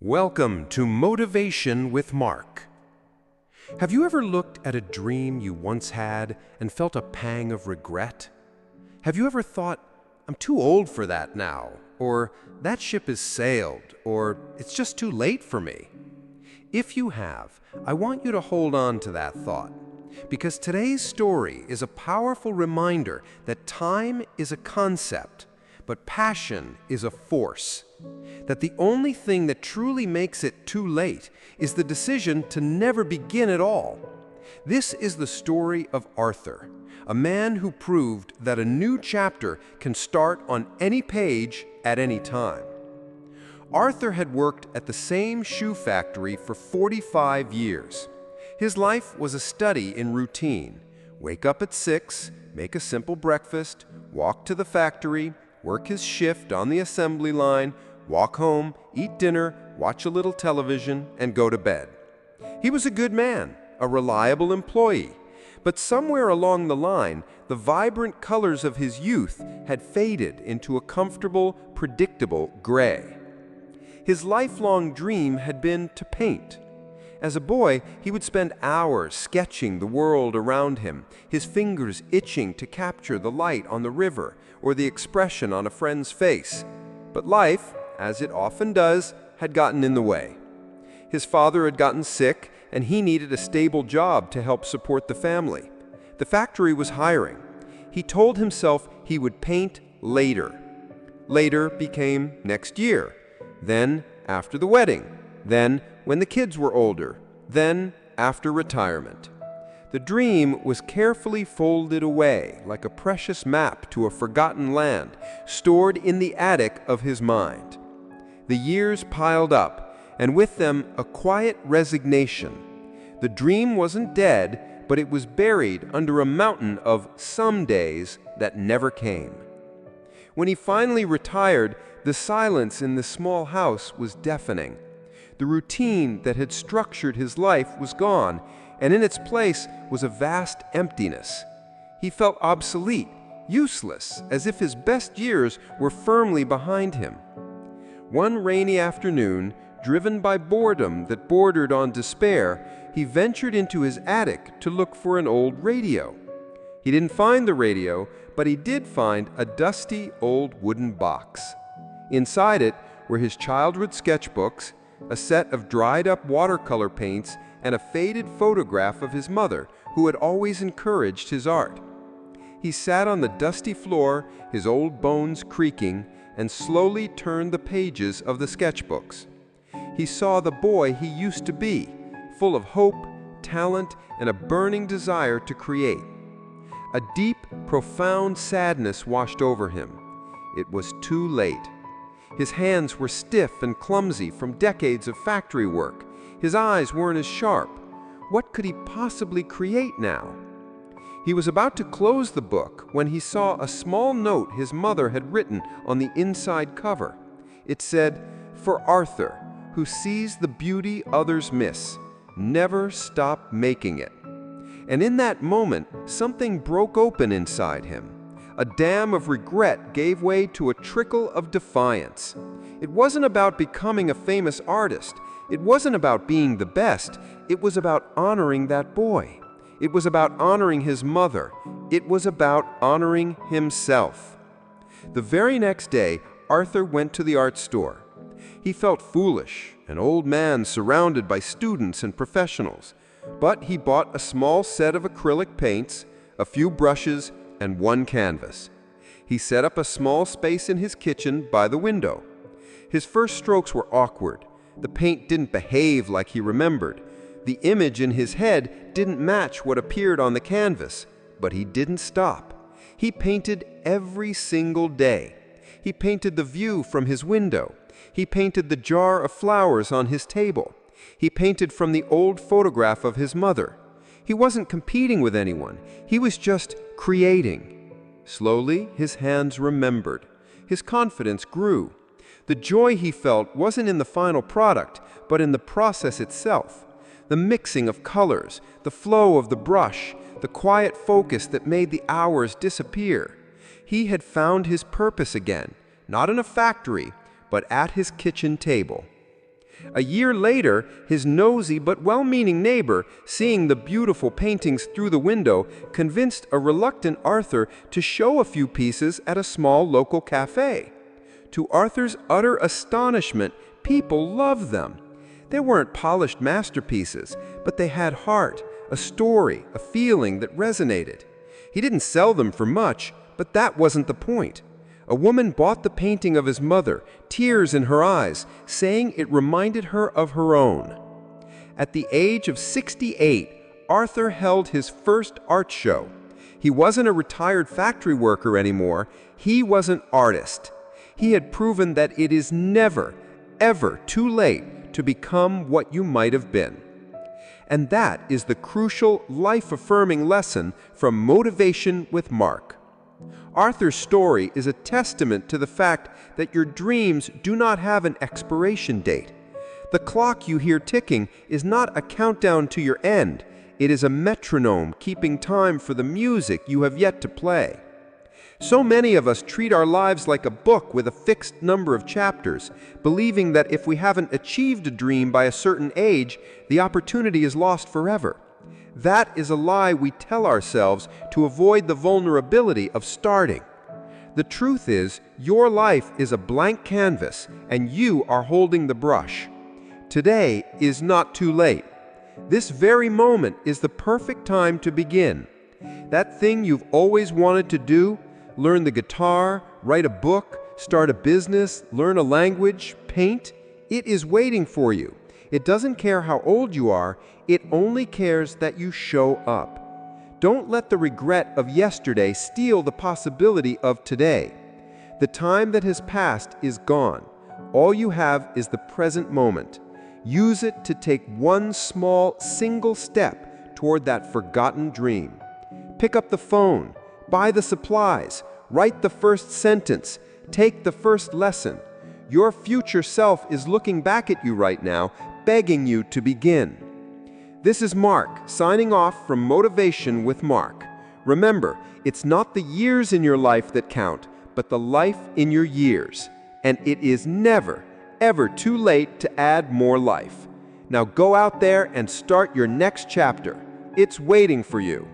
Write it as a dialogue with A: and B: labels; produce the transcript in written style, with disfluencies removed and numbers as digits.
A: Welcome to Motivation with Mark. Have you ever looked at a dream you once had and felt a pang of regret? Have you ever thought, I'm too old for that now, or that ship has sailed, or it's just too late for me? If you have, I want you to hold on to that thought, because today's story is a powerful reminder that time is a concept, but passion is a force. That the only thing that truly makes it too late is the decision to never begin at all. This is the story of Arthur, a man who proved that a new chapter can start on any page at any time. Arthur had worked at the same shoe factory for 45 years. His life was a study in routine. Wake up at 6, make a simple breakfast, walk to the factory, work his shift on the assembly line, walk home, eat dinner, watch a little television, and go to bed. He was a good man, a reliable employee, but somewhere along the line, the vibrant colors of his youth had faded into a comfortable, predictable gray. His lifelong dream had been to paint. As a boy, he would spend hours sketching the world around him, his fingers itching to capture the light on the river or the expression on a friend's face. But life, as it often does, had gotten in the way. His father had gotten sick, and he needed a stable job to help support the family. The factory was hiring. He told himself he would paint later. Later became next year, then after the wedding, then when the kids were older, then after retirement. The dream was carefully folded away like a precious map to a forgotten land, stored in the attic of his mind. The years piled up, and with them a quiet resignation. The dream wasn't dead, but it was buried under a mountain of some days that never came. When he finally retired, the silence in the small house was deafening. The routine that had structured his life was gone, and in its place was a vast emptiness. He felt obsolete, useless, as if his best years were firmly behind him. One rainy afternoon, driven by boredom that bordered on despair, he ventured into his attic to look for an old radio. He didn't find the radio, but he did find a dusty old wooden box. Inside it were his childhood sketchbooks, a set of dried-up watercolor paints, and a faded photograph of his mother, who had always encouraged his art. He sat on the dusty floor, his old bones creaking, and slowly turned the pages of the sketchbooks. He saw the boy he used to be, full of hope, talent, and a burning desire to create. A deep, profound sadness washed over him. It was too late. His hands were stiff and clumsy from decades of factory work. His eyes weren't as sharp. What could he possibly create now? He was about to close the book when he saw a small note his mother had written on the inside cover. It said, "For Arthur, who sees the beauty others miss, never stop making it." And in that moment, something broke open inside him. A dam of regret gave way to a trickle of defiance. It wasn't about becoming a famous artist. It wasn't about being the best. It was about honoring that boy. It was about honoring his mother. It was about honoring himself. The very next day, Arthur went to the art store. He felt foolish, an old man surrounded by students and professionals. But he bought a small set of acrylic paints, a few brushes, and one canvas. He set up a small space in his kitchen by the window. His first strokes were awkward. The paint didn't behave like he remembered. The image in his head didn't match what appeared on the canvas, but he didn't stop. He painted every single day. He painted the view from his window. He painted the jar of flowers on his table. He painted from the old photograph of his mother. He wasn't competing with anyone. He was just creating. Slowly, his hands remembered. His confidence grew. The joy he felt wasn't in the final product, but in the process itself. The mixing of colors, the flow of the brush, the quiet focus that made the hours disappear. He had found his purpose again, not in a factory, but at his kitchen table. A year later, his nosy but well-meaning neighbor, seeing the beautiful paintings through the window, convinced a reluctant Arthur to show a few pieces at a small local cafe. To Arthur's utter astonishment, people loved them. They weren't polished masterpieces, but they had heart, a story, a feeling that resonated. He didn't sell them for much, but that wasn't the point. A woman bought the painting of his mother, tears in her eyes, saying it reminded her of her own. At the age of 68, Arthur held his first art show. He wasn't a retired factory worker anymore. He was an artist. He had proven that it is never, ever too late to become what you might have been. And that is the crucial, life-affirming lesson from Motivation with Mark. Arthur's story is a testament to the fact that your dreams do not have an expiration date. The clock you hear ticking is not a countdown to your end. It is a metronome keeping time for the music you have yet to play. So many of us treat our lives like a book with a fixed number of chapters, believing that if we haven't achieved a dream by a certain age, the opportunity is lost forever. That is a lie we tell ourselves to avoid the vulnerability of starting. The truth is, your life is a blank canvas, and you are holding the brush. Today is not too late. This very moment is the perfect time to begin. That thing you've always wanted to do, learn the guitar, write a book, start a business, learn a language, paint, it is waiting for you. It doesn't care how old you are, it only cares that you show up. Don't let the regret of yesterday steal the possibility of today. The time that has passed is gone. All you have is the present moment. Use it to take one small, single step toward that forgotten dream. Pick up the phone, buy the supplies, write the first sentence, take the first lesson. Your future self is looking back at you right now, begging you to begin. This is Mark, signing off from Motivation with Mark. Remember, it's not the years in your life that count, but the life in your years. And it is never, ever too late to add more life. Now go out there and start your next chapter. It's waiting for you.